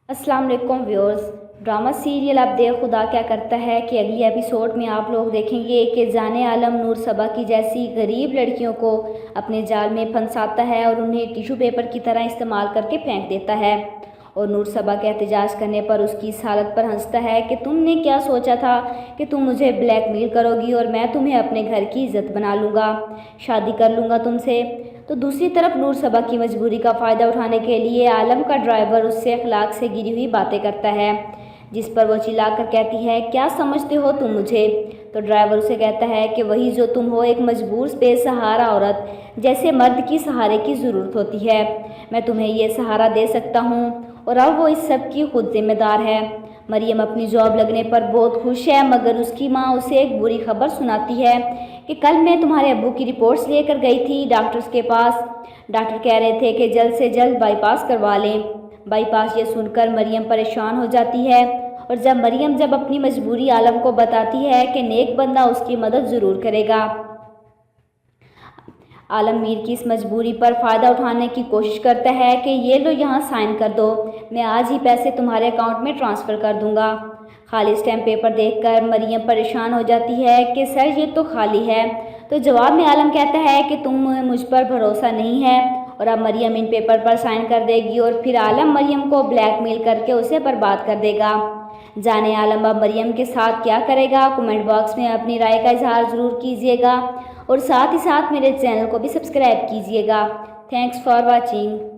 अस्सलाम वालेकुम viewers. Drama serial अब देख खुदा क्या करता है कि अगली एपिसोड में आप लोग देखेंगे कि जाने आलम नूर सबा की जैसी गरीब लड़कियों को अपने जाल में फंसाता है और उन्हें टिश्यू पेपर की तरह इस्तेमाल करके फेंक देता है। और नूर सबा के एहतजाज करने पर उसकी इस हालत पर हंसता है कि तुमने क्या सोचा था कि तुम मुझे ब्लैकमेल करोगी और मैं तुम्हें अपने घर की इज्जत बना लूँगा, शादी कर लूँगा तुमसे। तो दूसरी तरफ नूर सबा की मजबूरी का फ़ायदा उठाने के लिए आलम का ड्राइवर उससे अखलाक से गिरी हुई बातें करता है, जिस पर वो चिल्लाकर कहती है, क्या समझते हो तुम मुझे। तो ड्राइवर उसे कहता है कि वही जो तुम हो, एक मजबूर बेसहारा औरत, जैसे मर्द की सहारे की ज़रूरत होती है। मैं तुम्हें ये सहारा दे सकता हूँ और अब वो इस सब की खुद जिम्मेदार है। मरियम अपनी जॉब लगने पर बहुत खुश है, मगर उसकी माँ उसे एक बुरी खबर सुनाती है कि कल मैं तुम्हारे अब्बू की रिपोर्ट्स लेकर गई थी डॉक्टर्स के पास। डॉक्टर कह रहे थे कि जल्द से जल्द बाईपास करवा लें। बाईपास ये सुनकर मरियम परेशान हो जाती है और जब अपनी मजबूरी आलम को बताती है कि नेक बंदा उसकी मदद ज़रूर करेगा। आलम मीर की इस मजबूरी पर फ़ायदा उठाने की कोशिश करता है कि ये लो यहाँ साइन कर दो, मैं आज ही पैसे तुम्हारे अकाउंट में ट्रांसफ़र कर दूँगा। खाली स्टैम्प पेपर देखकर मरियम परेशान हो जाती है कि सर ये तो खाली है। तो जवाब में आलम कहता है कि तुम मुझ पर भरोसा नहीं है और अब मरियम इन पेपर पर साइन कर देगी और फिर आलम मरियम को ब्लैकमेल करके उसे बर्बाद कर देगा। जाने आलम अब मरियम के साथ क्या करेगा। कमेंट बॉक्स में अपनी राय का इजहार ज़रूर कीजिएगा और साथ ही साथ मेरे चैनल को भी सब्सक्राइब कीजिएगा। Thanks for watching.